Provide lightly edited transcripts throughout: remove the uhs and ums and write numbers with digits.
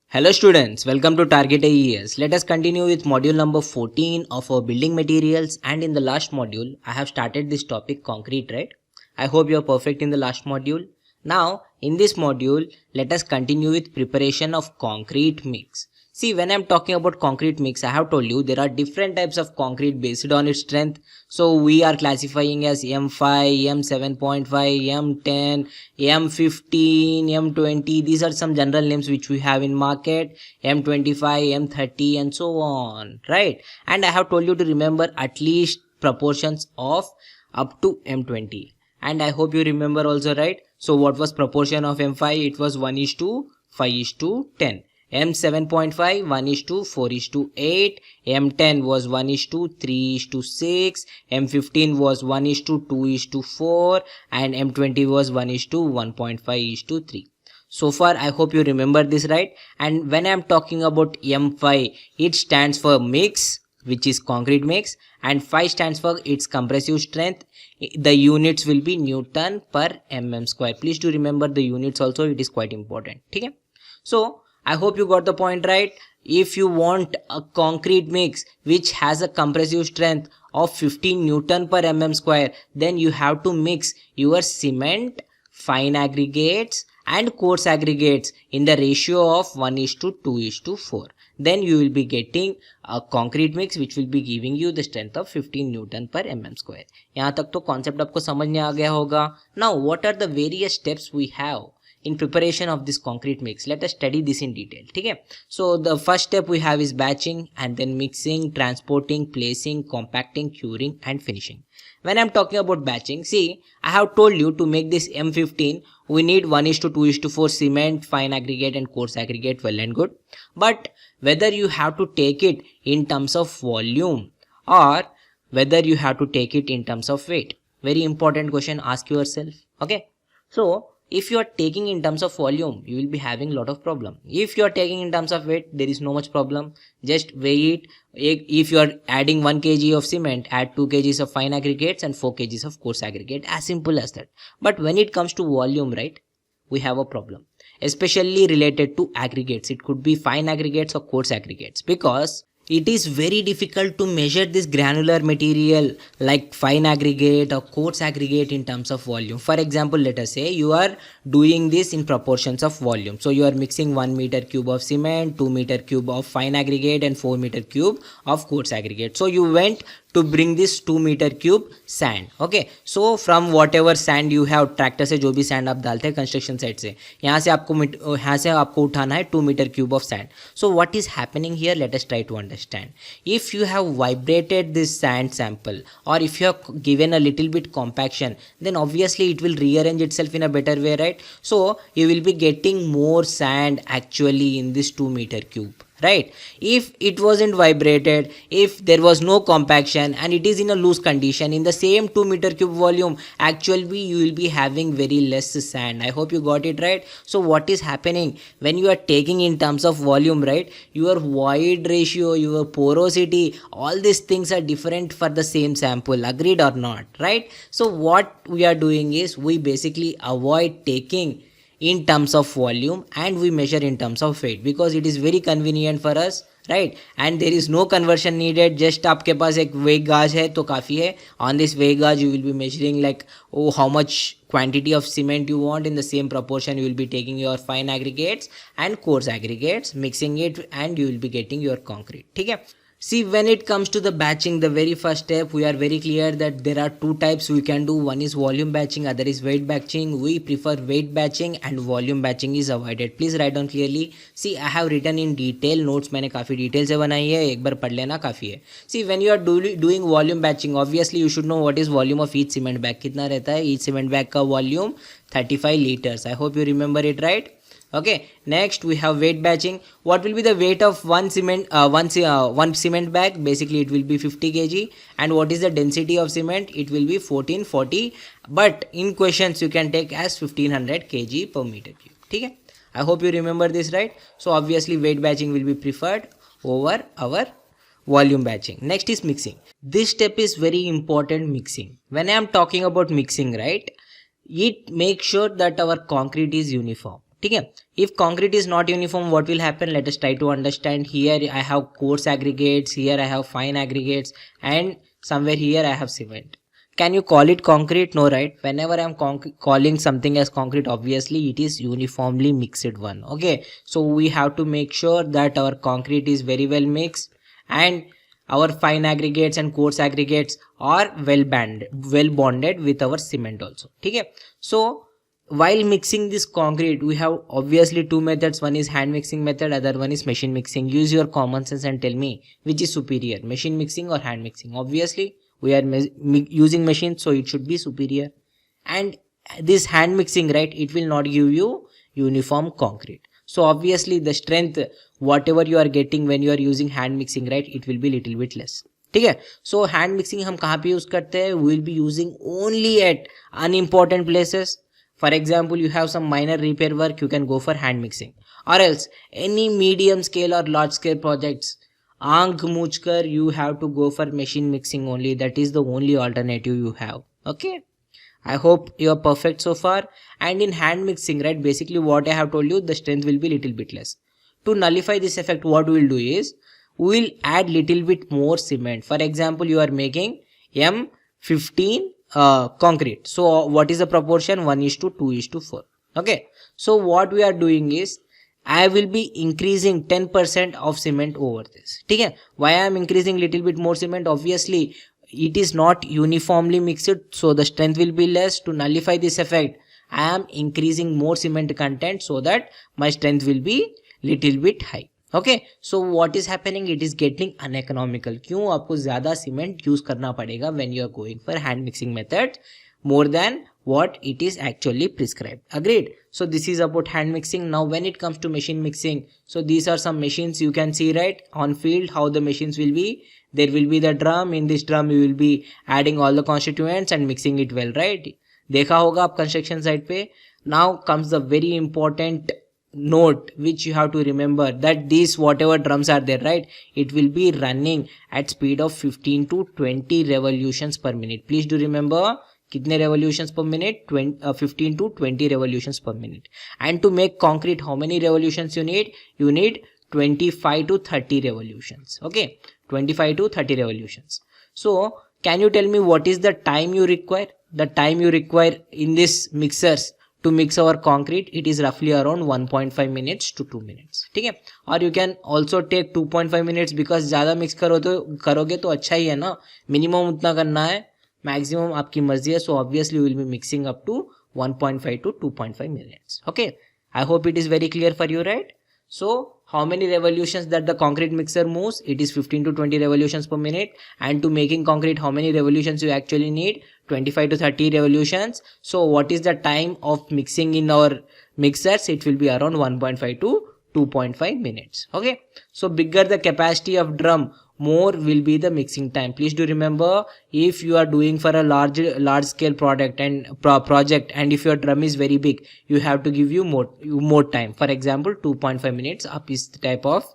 Hello students, welcome to Target AES. Let us continue with module number 14 of our building materials, and in the last module I have started this topic concrete, right? I hope you are perfect in the last module. Now in this module let us continue with preparation of concrete mix. See, when I am talking about concrete mix, I have told you there are different types of concrete based on its strength. So we are classifying as M5, M7.5, M10, M15, M20. These are some general names which we have in market. M25, M30 and so on, right? And I have told you to remember at least proportions of up to M20. And I hope you remember also, right? So what was proportion of M5? It was 1:5:10. M7.5 1:4:8, M10 was 1:3:6, M15 was 1:2:4, and M20 was 1:1.5:3. So far I hope you remember this, right? And when I am talking about M5, it stands for mix, which is concrete mix, and 5 stands for its compressive strength. The units will be Newton per mm square. Please do remember the units also, it is quite important. Okay? So I hope you got the point, right? If you want a concrete mix which has a compressive strength of 15 Newton per mm square, then you have to mix your cement, fine aggregates and coarse aggregates in the ratio of 1:2:4. Then you will be getting a concrete mix which will be giving you the strength of 15 Newton per mm square. यहाँ तक तो concept आपको समझ में आ गया होगा. Now what are the various steps we have in preparation of this concrete mix? Let us study this in detail. Okay? So the first step we have is batching, and then mixing, transporting, placing, compacting, curing and finishing. When I'm talking about batching, see, I have told you to make this M15 we need 1:2:4 cement, fine aggregate and coarse aggregate. Well and good, but whether you have to take it in terms of volume or whether you have to take it in terms of weight, very important question, ask yourself. Okay, so if you are taking in terms of volume, you will be having lot of problem. If you are taking in terms of weight, there is no much problem. Just weigh it. If you are adding 1 kg of cement, add 2 kgs of fine aggregates and 4 kgs of coarse aggregate. As simple as that. But when it comes to volume, right, we have a problem, especially related to aggregates. It could be fine aggregates or coarse aggregates, because it is very difficult to measure this granular material like fine aggregate or coarse aggregate in terms of volume. For example, let us say you are doing this in proportions of volume. So you are mixing 1 meter cube of cement, 2 meter cube of fine aggregate and 4 meter cube of coarse aggregate. So you went to bring this 2 meter cube sand. Okay, so from whatever sand you have, tractor से जो भी sand आप डालते हैं construction site से, यहाँ से आपको उठाना है 2 meter cube of sand. So what is happening here? Let us try to understand. If you have vibrated this sand sample, or if you have given a little bit compaction, then obviously it will rearrange itself in a better way, right? So you will be getting more sand actually in this 2 meter cube, right? If it wasn't vibrated, if there was no compaction and it is in a loose condition, in the same 2 meter cube volume, actually you will be having very less sand. I hope you got it, right? So what is happening when you are taking in terms of volume, right? Your void ratio, your porosity, all these things are different for the same sample. Agreed or not, right? So what we are doing is we basically avoid taking in terms of volume and we measure in terms of weight, because it is very convenient for us, right? And there is no conversion needed. Just आपके पास एक weight gauge है तो काफ़ी है. On this weight gauge you will be measuring like, oh, how much quantity of cement you want. In the same proportion you will be taking your fine aggregates and coarse aggregates, mixing it, and you will be getting your concrete. ठीक है? See, when it comes to the batching, the very first step, we are very clear that there are two types we can do. One is volume batching, other is weight batching. We prefer weight batching and volume batching is avoided. Please write down clearly. See, I have written in detail notes. मैंने काफ़ी detail से बनाई है, एक बार पढ़ लेना, काफ़ी है. See, when you are doing volume batching, obviously you should know what is volume of each cement bag. कितना रहता है each cement bag का volume? 35 liters. I hope you remember it, right? Okay, next we have weight batching. What will be the weight of one cement bag? Basically it will be 50 kg. And what is the density of cement? It will be 1440, but in questions you can take as 1500 kg per meter cube. ठीक है? I hope you remember this, right? So obviously weight batching will be preferred over our volume batching. Next is mixing. This step is very important, mixing. When I am talking about mixing, right, it makes sure that our concrete is uniform. ठीक है. If concrete is not uniform, what will happen? Let us try to understand. Here I have coarse aggregates, here I have fine aggregates, and somewhere here I have cement. Can you call it concrete? No, right? Whenever I am calling something as concrete, obviously it is uniformly mixed one. Okay, so we have to make sure that our concrete is very well mixed, and our fine aggregates and coarse aggregates are well bonded with our cement also. Okay, so while mixing this concrete, we have obviously two methods. One is hand mixing method, other one is machine mixing. Use your common sense and tell me which is superior, machine mixing or hand mixing. Obviously we are using machine, so it should be superior. And this hand mixing, right, it will not give you uniform concrete. So obviously the strength whatever you are getting when you are using hand mixing, right, it will be little bit less. ठीक है. सो hand mixing हम कहाँ पे use करते हैं? We will be using only at unimportant places. For example, you have some minor repair work, you can go for hand mixing. Or else, any medium scale or large scale projects, aankh mooch kar, you have to go for machine mixing only. That is the only alternative you have. Okay? I hope you are perfect so far. And in hand mixing, right, basically what I have told you, the strength will be little bit less. To nullify this effect, what we will do is, we will add little bit more cement. For example, you are making M15 concrete. So what is the proportion? 1:2:4. Okay, so what we are doing is, I will be increasing 10% of cement over this. ठीक है. Why I am increasing little bit more cement? Obviously it is not uniformly mixed, so the strength will be less. To nullify this effect, I am increasing more cement content so that my strength will be little bit high. Okay, so what is happening? It is getting uneconomical. क्यों? आपको ज्यादा cement use करना पड़ेगा when you are going for hand mixing method more than what it is actually prescribed. Agreed? So this is about hand mixing. Now when it comes to machine mixing, so these are some machines you can see right on field how the machines will be. There will be the drum. In this drum you will be adding all the constituents and mixing it well, right? देखा होगा आप construction site पे. Now comes the very important note which you have to remember, that these whatever drums are there, right, it will be running at speed of 15 to 20 revolutions per minute. Please do remember कितने revolutions per minute? 15 to 20 revolutions per minute. And to make concrete, how many revolutions you need? You need 25 to 30 revolutions. Okay, 25 to 30 revolutions. So can you tell me what is the time you require? The time you require in this mixers to mix our concrete, it is roughly around 1.5 minutes to 2 minutes. ठीक है. और you can also take 2.5 minutes because ज़्यादा mix करोगे तो अच्छा ही है ना. Minimum उतना करना है, मैक्सिमम आपकी मर्जी है. So obviously we will be mixing up to 1.5 to 2.5 minutes. Okay, I hope it is very clear for you, right? So how many revolutions that the concrete mixer moves? It is 15 to 20 revolutions per minute. And to making concrete, how many revolutions you actually need? 25 to 30 revolutions. So what is the time of mixing in our mixers? It will be around 1.5 to 2.5 minutes. Okay, so bigger the capacity of drum, more will be the mixing time. Please do remember, if you are doing for a large scale product and project, and if your drum is very big, you have to give you more time. For example 2.5 minutes आप इस type of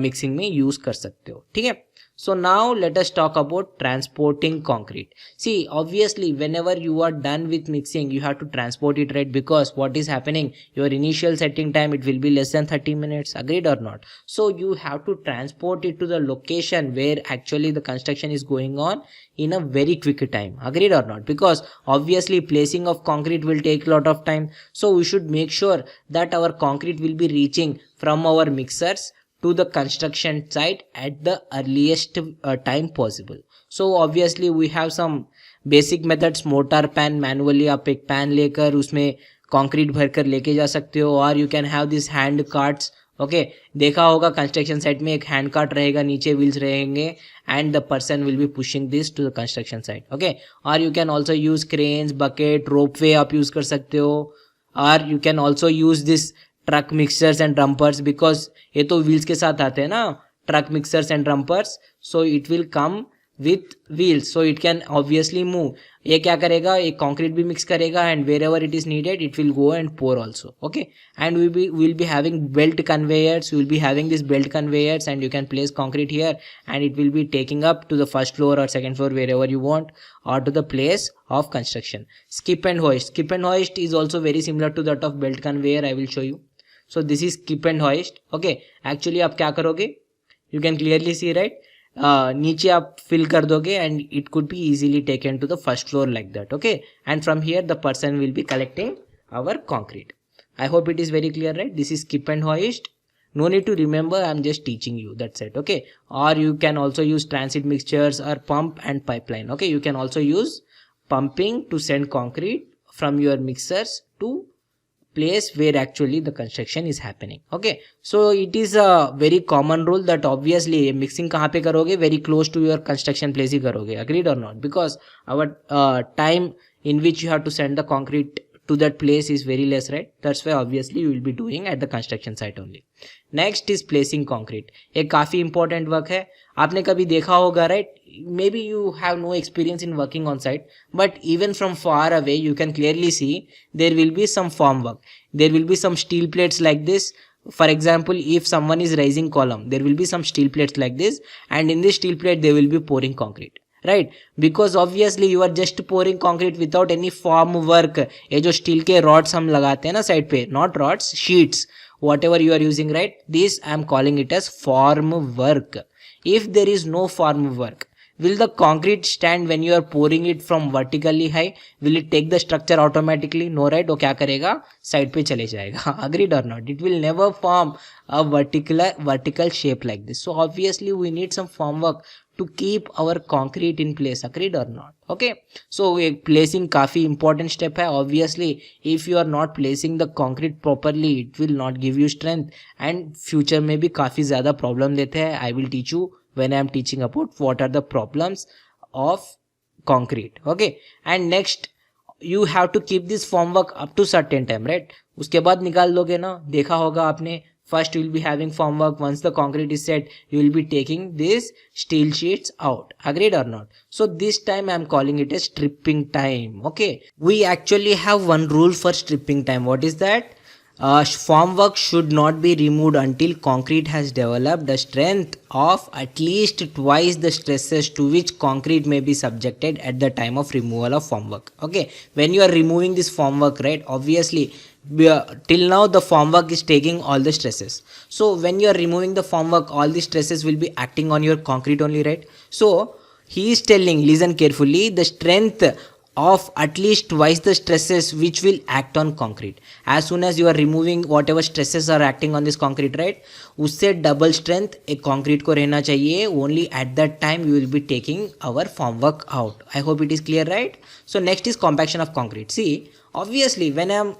mixing में use कर सकते हो. ठीक है. So now let us talk about transporting concrete. See, obviously whenever you are done with mixing, you have to transport it, right? Because what is happening, your initial setting time, it will be less than 30 minutes. Agreed or not? So you have to transport it to the location where actually the construction is going on in a very quick time. Agreed or not? Because obviously placing of concrete will take a lot of time. So we should make sure that our concrete will be reaching from our mixers to the construction site at the earliest time possible. So obviously we have some basic methods. Mortar pan, manually आप एक pan लेकर उसमें concrete भरकर लेके जा सकते हो, और you can have these hand carts. Okay, देखा होगा construction site में एक hand cart रहेगा, नीचे wheels रहेंगे, and the person will be pushing this to the construction site. Okay, or you can also use cranes, bucket, ropeway आप use कर सकते हो, or you can also use this truck mixers and dumpers, because ये तो wheels के साथ आते हैं ना, truck mixers and dumpers. So it will come with wheels, so it can obviously move. ये क्या करेगा, एक कंक्रीट भी मिक्स करेगा and wherever it is needed it will go and pour also. Okay, and we'll be having belt conveyors. We'll be having this belt conveyors and you can place concrete here and it will be taking up to the first floor or second floor wherever you want or to the place of construction. Skip and hoist. Skip and hoist is also very similar to that of belt conveyor. I will show you. So this is skip and hoist. Okay, actually आप क्या करोगे, you can clearly see, right? नीचे आप fill कर दोगे and it could be easily taken to the first floor like that. Okay, and from here the person will be collecting our concrete. I hope it is very clear, right? This is skip and hoist. No need to remember, I'm just teaching you, that's it. Okay, or you can also use transit mixtures or pump and pipeline. Okay, you can also use pumping to send concrete from your mixers to place where actually the construction is happening. Okay, so it is a very common rule that obviously mixing kahan pe karoge, very close to your construction place hi karoge. Agreed or not? Because our time in which you have to send the concrete to that place is very less, right? That's why obviously you will be doing at the construction site only. Next is placing concrete. एक काफ़ी important work है, आपने कभी देखा होगा, right? Maybe you have no experience in working on site, but even from far away you can clearly see there will be some form work. There will be some steel plates like this. For example, if someone is raising column, there will be some steel plates like this, and in this steel plate they will be pouring concrete. Right, because obviously you are just pouring concrete without any form work. ये जो steel के rods हम लगाते हैं ना side पे, not rods, sheets, whatever you are using, right, this I am calling it as form work. If there is no form work, will the concrete stand when you are pouring it from vertically high? Will it take the structure automatically? No, right? वो क्या करेगा, side पे चले जाएगा. Agreed or not? It will never form a vertical shape like this. So obviously we need some formwork to keep our concrete in place. Agreed or not? Okay, so placing काफी important step है. Obviously if you are not placing the concrete properly it will not give you strength and future में भी काफी ज़्यादा problem देते हैं. I will teach you when I am teaching about what are the problems of concrete. Okay, and next you have to keep this formwork up to certain time, right? उसके बाद निकाल दोगे ना, देखा होगा आपने. First you will be having formwork. Once the concrete is set you will be taking these steel sheets out. Agreed or not? So this time I am calling it as stripping time. Okay, we actually have one rule for stripping time. What is that? Formwork should not be removed until concrete has developed a strength of at least twice the stresses to which concrete may be subjected at the time of removal of formwork. Okay, when you are removing this formwork, right, obviously till now the formwork is taking all the stresses. So when you are removing the formwork, all the stresses will be acting on your concrete only, right? So he is telling, listen carefully, the strength of at least twice the stresses which will act on concrete. As soon as you are removing whatever stresses are acting on this concrete, right, उससे double strength एक concrete को रहना चाहिए. Only at that time you will be taking our formwork out. I hope it is clear, right? So next is compaction of concrete. See, obviously when I am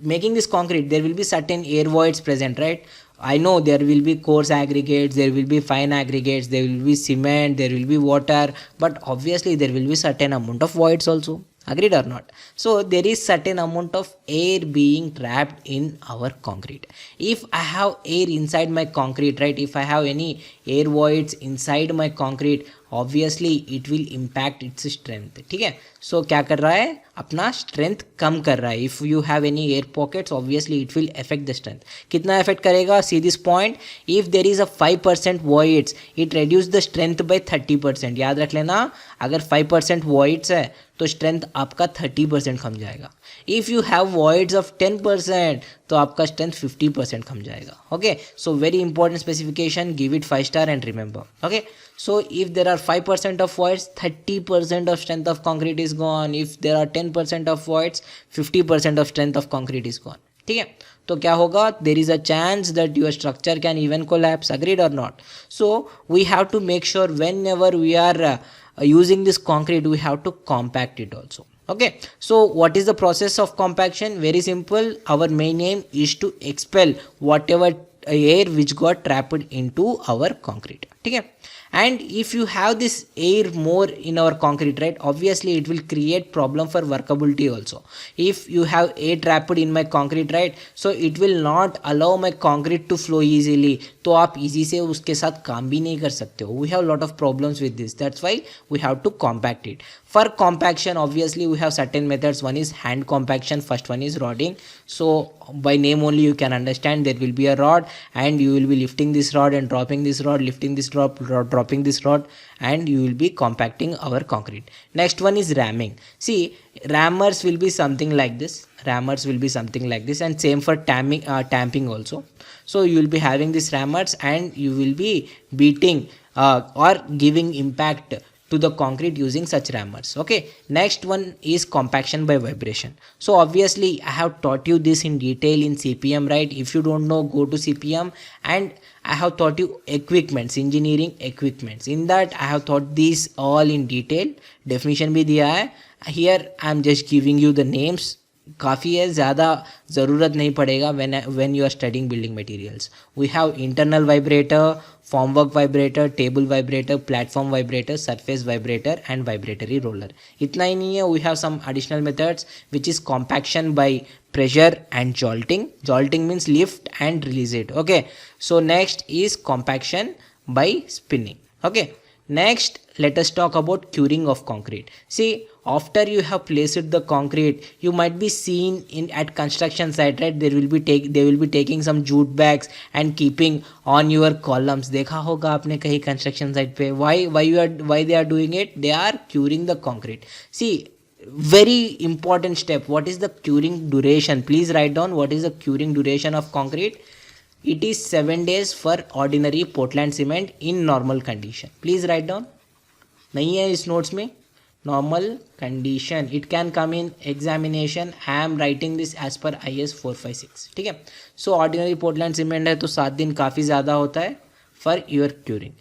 making this concrete there will be certain air voids present, right? I know there will be coarse aggregates, there will be fine aggregates, there will be cement, there will be water, but obviously there will be certain amount of voids also. Agreed or not? So there is certain amount of air being trapped in our concrete. If I have air inside my concrete, right, if I have any air voids inside my concrete, obviously it will impact its strength. ठीक है, so क्या कर रहा है, अपना strength कम कर रहा है. If you have any air pockets, obviously it will affect the strength. कितना affect करेगा? See this point, if there is a 5% voids, it reduce the strength by 30%. याद रख लेना, अगर 5% voids है तो स्ट्रेंथ आपका 30% कम जाएगा. If you have voids of 10% तो आपका स्ट्रेंथ 50% कम जाएगा. Okay, so very important specification, give it 5 star and remember. Okay, so if there are 5% of voids, 30% of strength of concrete is gone. If there are 10% of voids, 50% of strength of concrete is gone. ठीक है, तो क्या होगा, there is a chance that your structure can even collapse. Agreed or not? So we have to make sure whenever we are using this concrete we have to compact it also. Okay, so what is the process of compaction? Very simple, our main aim is to expel whatever air which got trapped into our concrete. ठीक है, And if you have this air more in our concrete, right, obviously it will create problem for workability also. If you have air trapped in my concrete, right, so it will not allow my concrete to flow easily. तो आप easy से उसके साथ काम भी नहीं कर सकते हो. We have lot of problems with this. That's why we have to compact it. For compaction, obviously we have certain methods. One is hand compaction, first one is rodding. So by name only you can understand there will be a rod, and you will be lifting this rod and dropping this rod, lifting this rod, dropping this rod, and you will be compacting our concrete. Next one is ramming. See, rammers will be something like this. Rammers will be something like this, and same for tamping also. So you will be having these rammers, and you will be beating or giving impact to the concrete using such rammers. Okay, next one is compaction by vibration. So obviously I have taught you this in detail in CPM, right? If you don't know, go to CPM, and I have taught you equipments, engineering equipments. In that I have taught these all in detail. Definition भी दिया है. Here I am just giving you the names. काफ़ी है, ज़्यादा ज़रूरत नहीं पड़ेगा when you are studying building materials. We have internal vibrator, formwork vibrator, table vibrator, platform vibrator, surface vibrator, and vibratory roller. इतना ही नहीं है, we have some additional methods which is compaction by pressure and jolting. Jolting means lift and release it. Okay, so next is compaction by spinning. Okay, next let us talk about curing of concrete. See, after you have placed the concrete, you might be seen in at construction site, right? They will be taking some jute bags and keeping on your columns. देखा होगा आपने कहीं construction site पे. Why they are doing it? They are curing the concrete. See, very important step. What is the curing duration? Please write down what is the curing duration of concrete. It is 7 days for ordinary Portland cement in normal condition. Please write down. नहीं है इस notes में. Normal condition, it can come in examination. I am writing this as per IS 456. ठीक है. So ordinary Portland cement है तो 7 दिन काफ़ी ज़्यादा होता है for your curing.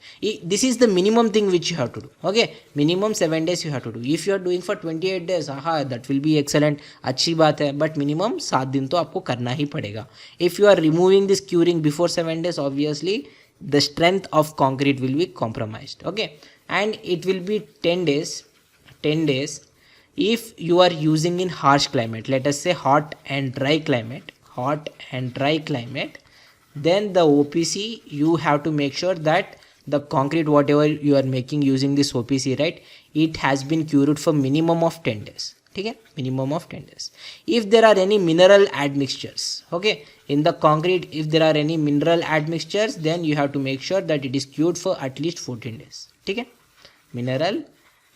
This is the minimum thing which you have to do. Okay, minimum 7 days you have to do. If you are doing for 28 days, that will be excellent, अच्छी बात है. But minimum 7 दिन तो आपको करना ही पड़ेगा. If you are removing this curing before 7 days, obviously the strength of concrete will be compromised. Okay, and it will be 10 days if you are using in harsh climate, let us say hot and dry climate, then the OPC, you have to make sure that the concrete whatever you are making using this OPC, right, it has been cured for minimum of 10 days. ठीक है, minimum of 10 days. If there are any mineral admixtures, okay, in the concrete, if there are any mineral admixtures, then you have to make sure that it is cured for at least 14 days. ठीक है, mineral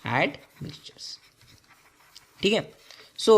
admixtures. ठीक है. So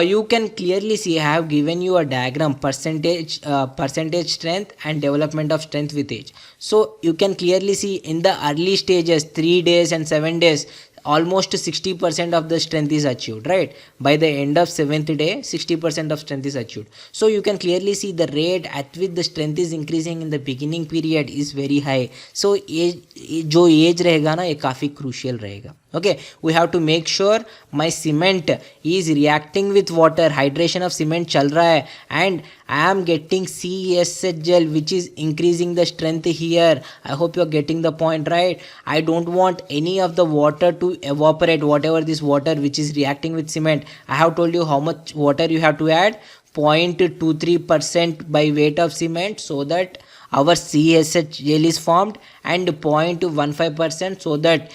you can clearly see I have given you a diagram, percentage strength and development of strength with age. So you can clearly see in the early stages, 3 days and 7 days, almost 60% of the strength is achieved, right? By the end of 7th day, 60% of strength is achieved. So you can clearly see the rate at which the strength is increasing in the beginning period is very high. So जो age रहेगा ना, ये काफ़ी crucial रहेगा. Okay, we have to make sure my cement is reacting with water, hydration of cement चल रहा है, and I am getting CESH gel which is increasing the strength here. I hope you are getting the point, right? I don't want any of the water to evaporate, whatever this water which is reacting with cement. I have told you how much water you have to add, 0.23% by weight of cement, so that our CESH gel is formed, and 0.15% so that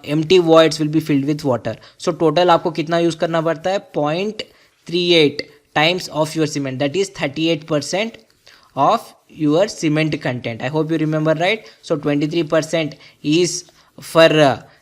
empty voids will be filled with water. So total आपको कितना use करना पड़ता है, 0.38 times of your cement, that is 38% of your cement content. I hope you remember, right? So 23% is for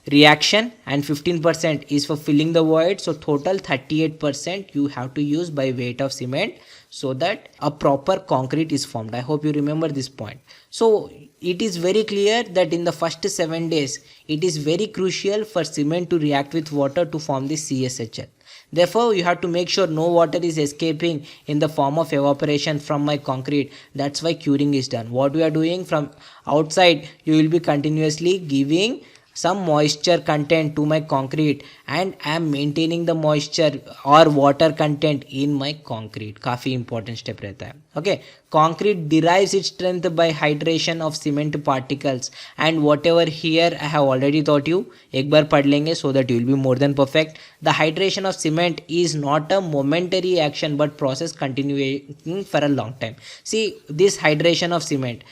reaction and 15% is for filling the void. So total 38% you have to use by weight of cement so that a proper concrete is formed. I hope you remember this point. So it is very clear that in the first 7 days it is very crucial for cement to react with water to form this CSHL. Therefore you have to make sure no water is escaping in the form of evaporation from my concrete. That's why curing is done. What we are doing from outside, you will be continuously giving some moisture content to my concrete, and I am maintaining the moisture or water content in my concrete. काफ़ी important step रहता है. Okay, concrete derives its strength by hydration of cement particles, and whatever here I have already taught you, एक बार पढ़ लेंगे so that you will be more than perfect. The hydration of cement is not a momentary action but process continuing for a long time. See, this hydration of cement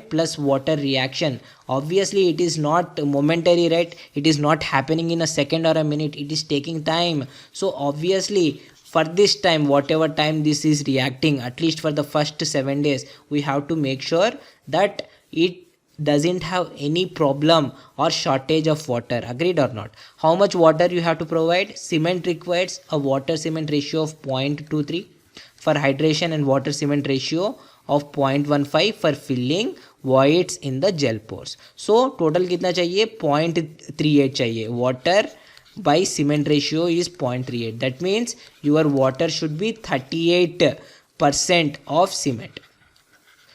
plus water reaction, obviously it is not momentary, right? It is not happening in a second or a minute, it is taking time. So obviously for this time, whatever time this is reacting, at least for the first 7 days, we have to make sure that it doesn't have any problem or shortage of water. Agreed or not? How much water you have to provide? Cement requires a water cement ratio of 0.23 for hydration and water cement ratio of 0.15 for filling voids in the gel pores. So total कितना चाहिए? 0.38 चाहिए. Water by cement ratio is 0.38. That means your water should be 38% of cement.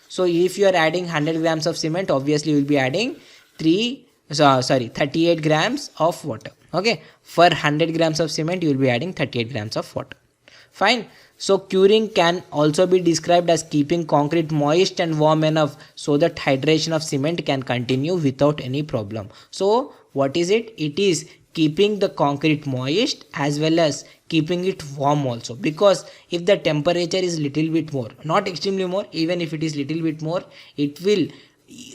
So if you are adding 100 grams of cement, obviously you will be adding 38 grams of water. Okay, for 100 grams of cement you will be adding 38 grams of water. Fine. So curing can also be described as keeping concrete moist and warm enough so that hydration of cement can continue without any problem. So what is it? It is keeping the concrete moist as well as keeping it warm also, because if the temperature is little bit more, not extremely more, even if it is little bit more, it will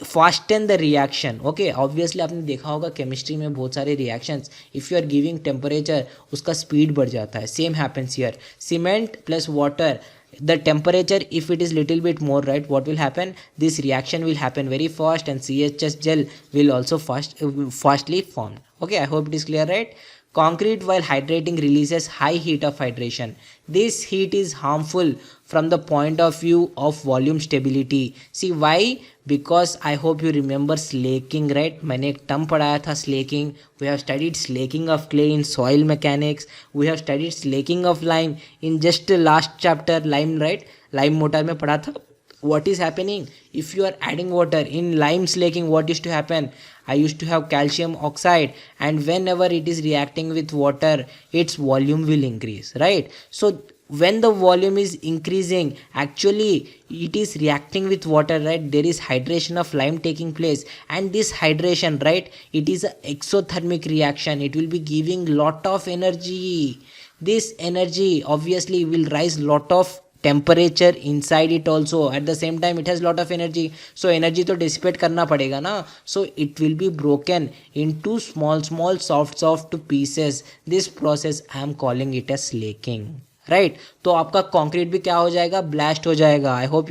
fasten the reaction. Okay, obviously आपने देखा होगा chemistry में बहुत सारे reactions, if you are giving temperature उसका speed बढ़ जाता है. Same happens here. Cement plus water, the temperature if it is little bit more, right, what will happen? This reaction will happen very fast and CHS gel will also fastly form. Okay, I hope it is clear, right? Concrete while hydrating releases high heat of hydration. This heat is harmful from the point of view of volume stability. See why? Because I hope you remember slaking, right? मैंने एक term पढ़ाया था slaking. We have studied slaking of clay in soil mechanics. We have studied slaking of lime in just last chapter, lime, right? Lime motor में पढ़ा था. What is happening if you are adding water in lime slaking? What used to happen? I used to have calcium oxide, and whenever it is reacting with water, its volume will increase, right? So when the volume is increasing, actually it is reacting with water, right? There is hydration of lime taking place, and this hydration, right, it is an exothermic reaction. It will be giving lot of energy. This energy obviously will rise lot of temperature inside it also. At the same time it has lot of energy, so energy to dissipate करना पड़ेगा ना. So it will be broken into small soft pieces. This process I am calling it as slaking, right? तो आपका concrete भी क्या हो जाएगा? Blast हो जाएगा. I hope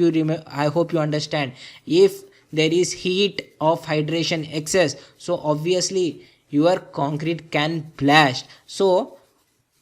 you understand. If there is heat of hydration excess, so obviously your concrete can blast. So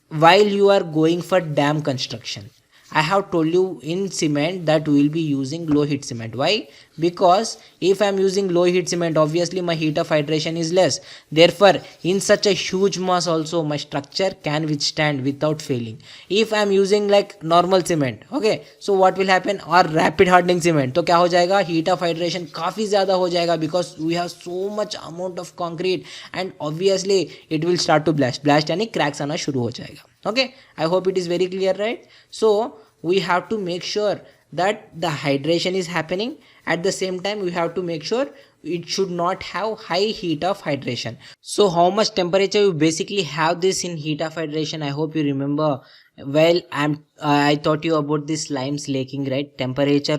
while you are going for dam construction, I have told you in cement that we will be using low heat cement. Why? Because if I am using low heat cement, obviously my heat of hydration is less. Therefore, in such a huge mass also my structure can withstand without failing. If I am using like normal cement, okay, so what will happen? Or rapid hardening cement, तो क्या हो जाएगा? Heat of hydration काफ़ी ज़्यादा हो जाएगा, because we have so much amount of concrete, and obviously it will start to blast यानी cracks आना शुरू हो जाएगा. Okay, I hope it is very clear, right? So we have to make sure that the hydration is happening. At the same time we have to make sure it should not have high heat of hydration. So how much temperature you basically have this in heat of hydration? I hope you remember. Well, I taught you about this lime slaking, right? Temperature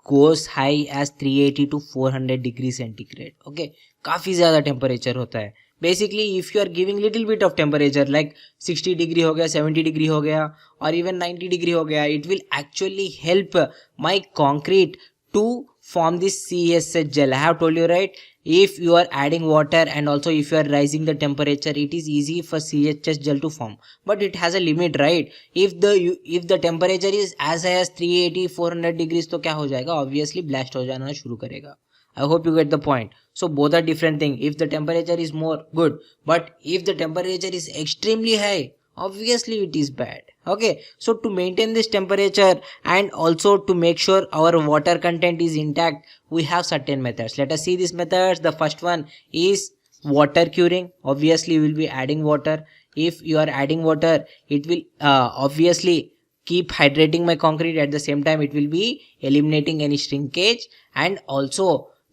goes high as 380 to 400 degrees centigrade. Okay, काफ़ी ज़्यादा temperature होता है. Basically if you are giving little bit of temperature like 60 degree हो गया, 70 degree हो गया, और even 90 degree हो गया, it will actually help my concrete to form this CHS gel. I have told you, right? If you are adding water and also if you are raising the temperature, it is easy for CHS gel to form, but it has a limit, right? If the temperature is as high as 380 400 degrees, तो क्या हो जाएगा? Obviously blast हो जाना शुरू करेगा. I hope you get the point. So both are different thing. If the temperature is more, good, but if the temperature is extremely high, obviously it is bad. Okay, so to maintain this temperature and also to make sure our water content is intact, we have certain methods. Let us see these methods. The first one is water curing. Obviously we will be adding water. If you are adding water, it will obviously keep hydrating my concrete. At the same time, it will be eliminating any shrinkage and also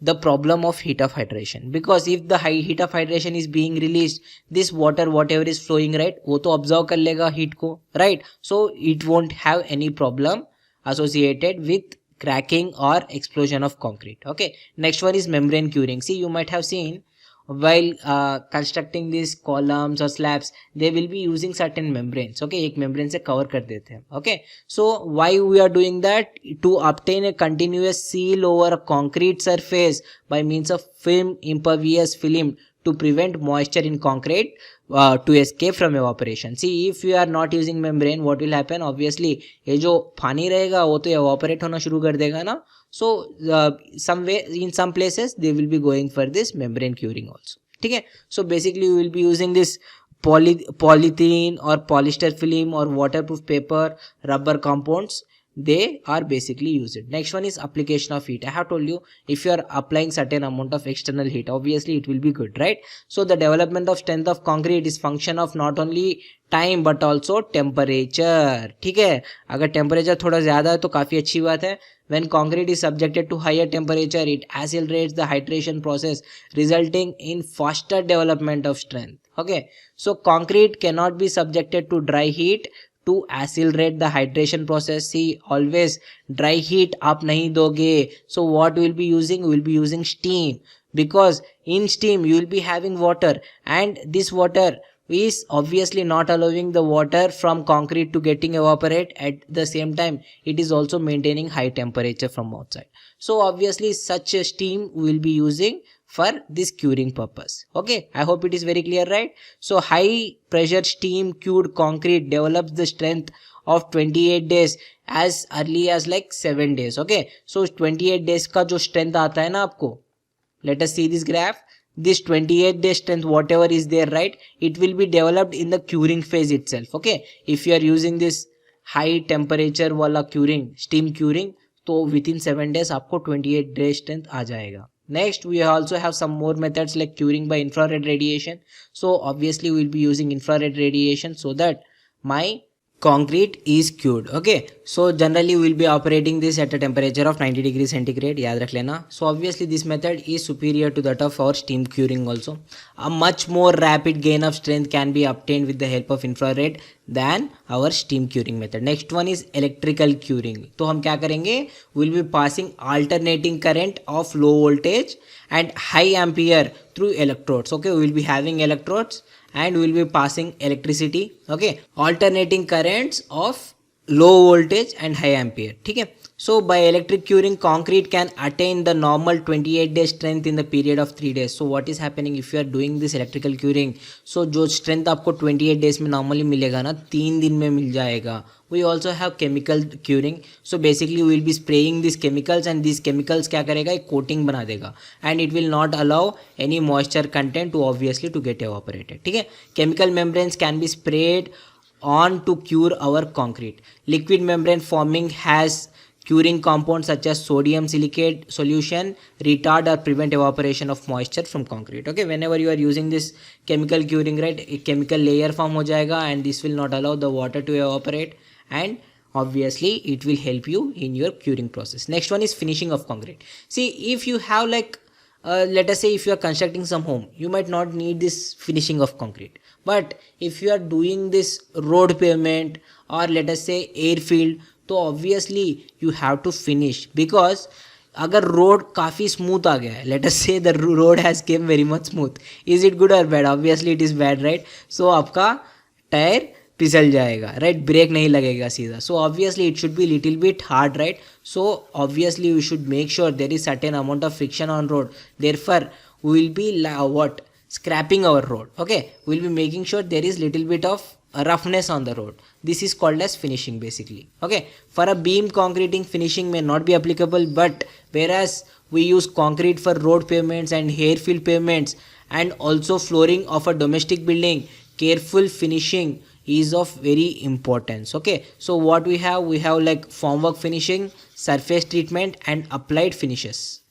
the problem of heat of hydration, because if the heat of hydration is being released, this water whatever is flowing, right, वो तो observe कर लेगा heat को, right, so it won't have any problem associated with cracking or explosion of concrete. Okay, next one is membrane curing. See, you might have seen while constructing these columns or slabs, they will be using certain membranes. Okay, एक membrane से cover कर देते हैं. Okay, so why we are doing that? To obtain a continuous seal over a concrete surface by means of film impervious film to prevent moisture in concrete to escape from evaporation. See, if you are not using membrane, what will happen? Obviously ये जो पानी रहेगा वो तो evaporate होना शुरू कर देगा ना. So somewhere in some places they will be going for this membrane curing also. ठीक है, so basically we will be using this polythene or polyester film or waterproof paper, rubber compounds. They are basically used. Next one is application of heat. I have told you, if you are applying certain amount of external heat, obviously it will be good, right? So the development of strength of concrete is function of not only time but also temperature. ठीक है, अगर temperature थोड़ा ज़्यादा है तो काफ़ी अच्छी बात है. when concrete is subjected to higher temperature, it accelerates the hydration process, resulting in faster development of strength. Okay, so concrete cannot be subjected to dry heat to accelerate the hydration process. See, always dry heat आप नहीं दोगे. So what we will be using? We will be using steam, because in steam you will be having water, and this water is obviously not allowing the water from concrete to getting evaporate. At the same time, it is also maintaining high temperature from outside. So obviously such a steam we will be using for this curing purpose. Okay, I hope it is very clear, right? So high pressure steam cured concrete develops the strength of 28 days as early as like 7 days. Okay, so 28 days का जो strength आता है ना आपको, let us see this graph. This 28 day strength whatever is there, right, it will be developed in the curing phase itself. Okay, if you are using this high temperature wala curing, steam curing, तो within 7 days आपको 28 day strength आ जाएगा. Next, we also have some more methods like curing by infrared radiation. So obviously we will be using infrared radiation so that my concrete is cured. Okay, so generally we will be operating this at a temperature of 90 degrees centigrade. याद रख लेना. So obviously this method is superior to that of our steam curing also. A much more rapid gain of strength can be obtained with the help of infrared than our steam curing method. Next one is electrical curing. तो हम क्या करेंगे? We will be passing alternating current of low voltage and high ampere through electrodes. Okay, we will be having electrodes and we will be passing electricity. Okay, alternating currents of low voltage and high ampere. ठीक है, so by electric curing, concrete can attain the normal 28 day strength in the period of 3 days. So what is happening if you are doing this electrical curing? So जो strength आपको 28 days में normally मिलेगा ना, 3 दिन में मिल जाएगा. We also have chemical curing. So basically we will be spraying these chemicals, and these chemicals क्या करेगा, एक coating बना देगा, and it will not allow any moisture content to obviously to get evaporated. ठीक है, chemical membranes can be sprayed on to cure our concrete. Liquid membrane forming has curing compounds such as sodium silicate solution retard or prevent evaporation of moisture from concrete. Okay, whenever you are using this chemical curing, right, a chemical layer form हो जाएगा, and this will not allow the water to evaporate, and obviously it will help you in your curing process. Next one is finishing of concrete. See, if you have like let us say if you are constructing some home, you might not need this finishing of concrete, but if you are doing this road pavement or let us say airfield, तो obviously you have to finish, because अगर road काफ़ी smooth आ गया है, let us say the road has came very much smooth, is it good or bad? Obviously it is bad, right? So आपका tyre फिसल जाएगा, right? Break नहीं लगेगा सीधा. So obviously it should be little bit hard, right? So obviously we should make sure there is certain amount of friction on road. Therefore we will be what? Scrapping our road. Okay, we will be making sure there is little bit of roughness on the road. This is called as finishing basically. Okay, for a beam concreting, finishing may not be applicable, but whereas we use concrete for road pavements and airfield pavements and also flooring of a domestic building, careful finishing is of very importance. Okay, so what we have like formwork finishing, surface treatment and applied finishes.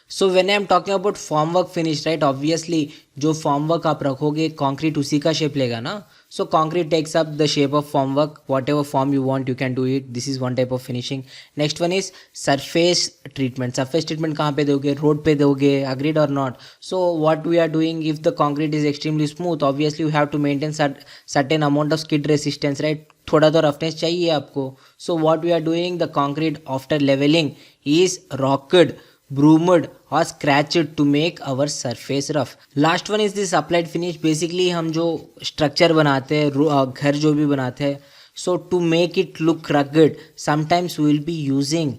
So when I am talking about formwork finish, right, obviously जो formwork आप रखोगे concrete उसी का shape लेगा ना. So concrete takes up the shape of formwork, whatever form you want you can do it. This is one type of finishing. Next one is surface treatment. Surface treatment कहाँ पे दोगे, road पे दोगे, agreed or not? So what we are doing, if the concrete is extremely smooth, obviously you have to maintain certain amount of skid resistance, right? थोड़ा तो roughness चाहिए आपको. So what we are doing, the concrete after leveling is rocked, broomed और scratched to make our surface rough. Last one is this applied finish. Basically हम जो structure बनाते हैं, घर जो भी बनाते हैं, so to make it look rugged, sometimes we will be using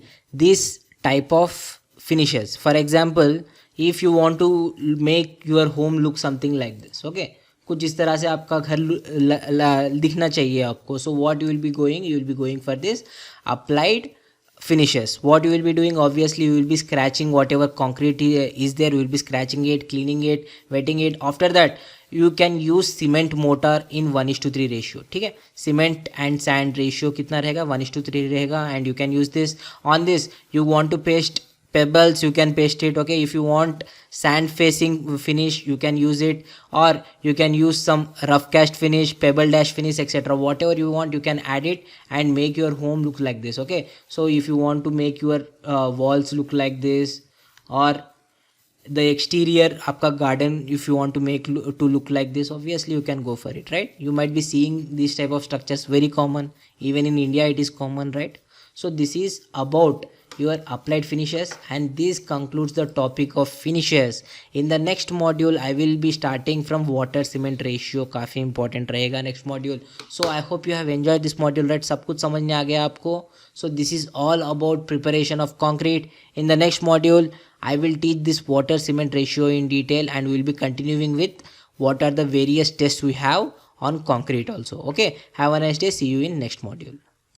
this type of finishes. For example, if you want to make your home look something like this, okay, कुछ इस तरह से आपका घर दिखना चाहिए आपको. So what you will be going for this applied finishes. What you will be doing, obviously you will be scratching whatever concrete is there, you will be scratching it, cleaning it, wetting it. After that you can use cement mortar in 1:3 ratio. ठीक है, cement and sand ratio कितना रहेगा, 1:3 रहेगा. And you can use this. On this you want to paste pebbles, you can paste it. Okay, if you want sand facing finish, you can use it, or you can use some rough cast finish, pebble dash finish, etc. Whatever you want you can add it and make your home look like this. Okay, so if you want to make your walls look like this, or the exterior आपका garden, if you want to make to look like this, obviously you can go for it, right? You might be seeing these type of structures very common, even in India it is common, right? So this is about your applied finishes, and this concludes the topic of finishes. In the next module I will be starting from water cement ratio. काफ़ी important रहेगा next module. So I hope you have enjoyed this module, right? सब कुछ समझ में आ गया आपको. So this is all about preparation of concrete. In the next module I will teach this water cement ratio in detail, and we will be continuing with what are the various tests we have on concrete also. Okay, have a nice day. See you in next module.